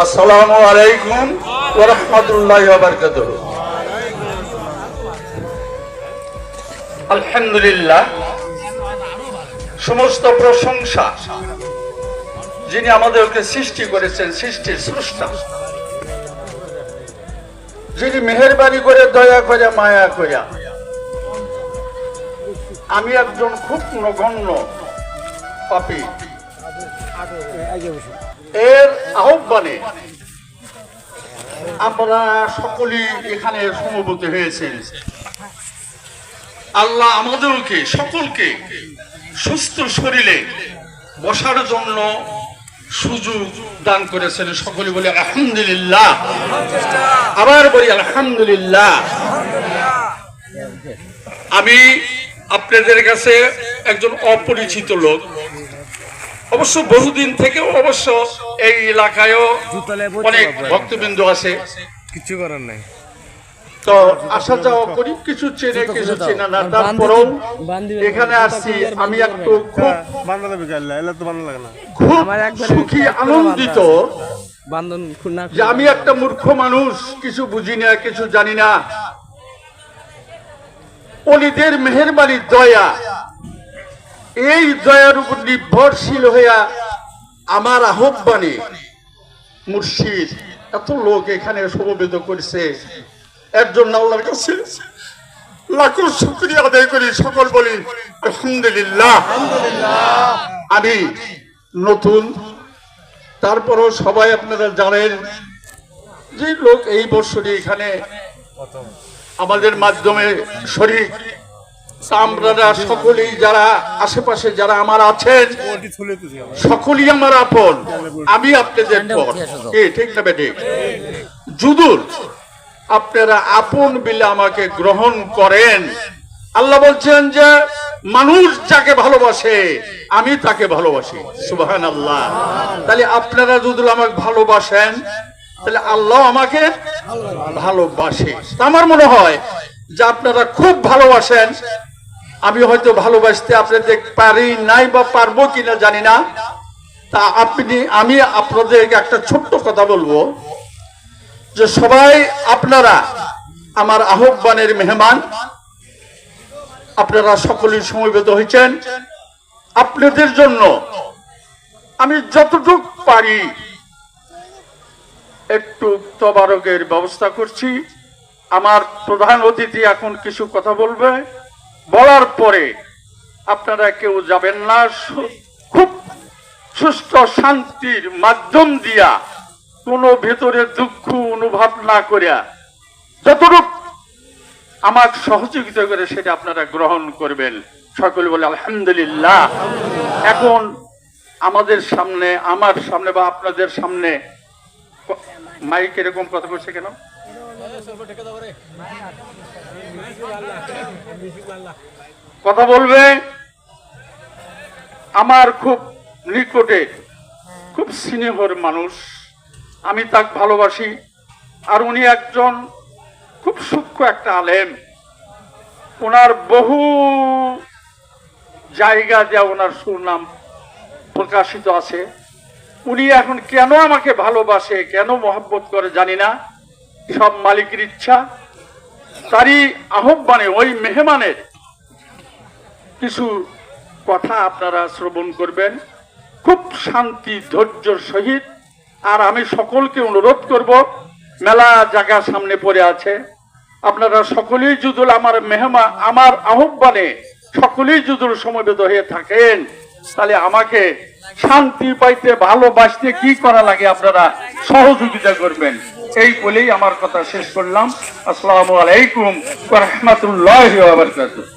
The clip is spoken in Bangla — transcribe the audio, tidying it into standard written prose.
আসসালামু আলাইকুম ওয়া রাহমাতুল্লাহি ওয়া বারাকাতুহু। আলহামদুলিল্লাহ, সমস্ত প্রশংসা যিনি আমাদেরকে সৃষ্টি করেছেন, সৃষ্টির স্রষ্টা, যিনি মেহেরবানি করে, দয়া করে, মায়া করে আমি একজন খুব নগণ্য পাপী, এর আহ্বানে আমরা সকলেই এখানে সমবেত হয়েছেন। আল্লাহ আমাদেরকে সকলকে সুস্থ শরীরে বসার জন্য সুযোগ দান করেছেন। সকলে বলে আলহামদুলিল্লাহ। আবার বলি আলহামদুলিল্লাহ। আমি আপনাদের কাছে একজন অপরিচিত লোক, অবশ্য বহুদিন থেকে, অবশ্য এই এলাকায়ও অনেক ভক্তবৃন্দ আছে, কিছু করার নাই, তো আসা যাওয়া করি, কিছু চেনে কিছু চেনে না, তারপরেও এখানে আসছি। আমি একটু খুব সুখী, আনন্দিত যে আমি একটা মূর্খ মানুষ, কিছু বুঝি না, কিছু জানি না। ওলিদের মেহেরবানি, দয়া, এই দয়ার উপর নির্ভরশীল হইয়া আমার আহ্বানে মুর্শিদ এত লোক এখানে সমবেত করেছে, এর জন্য আল্লাহর কাছে লাখো শুকরিয়া আদায় করি। সকল বলি আলহামদুলিল্লাহ। আমি নতুন, তারপরও সবাই আপনারা জানেন যে লোক এই বছরই এখানে আমাদের মাধ্যমে শরীক, আমরা সকলেই যারা আশেপাশে যারা আমার আছেন সকলেই আমার আপন, আমি আপনাদের পর, ঠিক না বেটে? যদুর আপনারা আপন বিলে আমাকে গ্রহণ করেন। আল্লাহ বলছেন যে মানুষ যাকে ভালোবাসে আমি তাকে ভালোবাসি। সুবহানাল্লাহ। তাহলে আপনারা যদি আমাকে ভালোবাসেন তাহলে আল্লাহ আমাকে ভালোবাসে। আমার মনে হয় যে আপনারা খুব ভালোবাসেন। আমি হয়তো ভালোবাসতে আপনাদের পারি নাই বা পারবো কিনা জানি না। তা আমি আপনাদেরকে একটা ছোট্ট কথা বলবো যে সবাই আপনারা আমার আহ্বানের মেহমান, আপনারা সকলেই সমবেত হয়েছেন। আপনাদের জন্য আমি যতটুকু পারি একটু তবারকের ব্যবস্থা করছি। আমার প্রধান অতিথি এখন কিছু কথা বলবে, বলার পরে আপনারা কেউ যাবেন না, খুব সুস্থ শান্তির মাধ্যম দিয়া, কোনো ভেতরে দুঃখ অনুভব না করিয়া যতটুকু আমাকে সহযোগিতা করে সেটা আপনারা গ্রহণ করবেন। সকলে বলে আলহামদুলিল্লাহ। এখন আমাদের সামনে, আমার সামনে বা আপনাদের সামনে মাইক এরকম কথা করছে কেন? কথা বলবে আমার খুব নিকটে, খুব স্নেহর মানুষ, আমি তাকে ভালোবাসি। আর উনি একজন খুব সূক্ষ্ম একটা আলেম, ওনার বহু জায়গা দেওয়া ওনার সুনাম প্রকাশিত আছে। উনি এখন কেন আমাকে ভালোবাসে, কেন মহব্বত করে জানি না, সব মালিকের ইচ্ছা। তারই আহ্বানে ওই মেহমানের কিছু কথা আপনারা শ্রবণ করবেন খুব শান্তি ধৈর্যের সহিত। আর আমি সকলকে অনুরোধ করব, মেলা জায়গা সামনে পড়ে আছে, আপনারা সকলেই যদি আমার আহ্বানে সকলেই যদি সমবেত হয়ে থাকেন তাহলে আমাকে শান্তি পাইতে, ভালোবাসতে কি করা লাগে আপনারা সহযোগিতা করবেন। এই বলেই আমার কথা শেষ করলাম। আসসালামু আলাইকুম ওয়া রাহমাতুল্লাহি ওয়া বারাকাতুহু।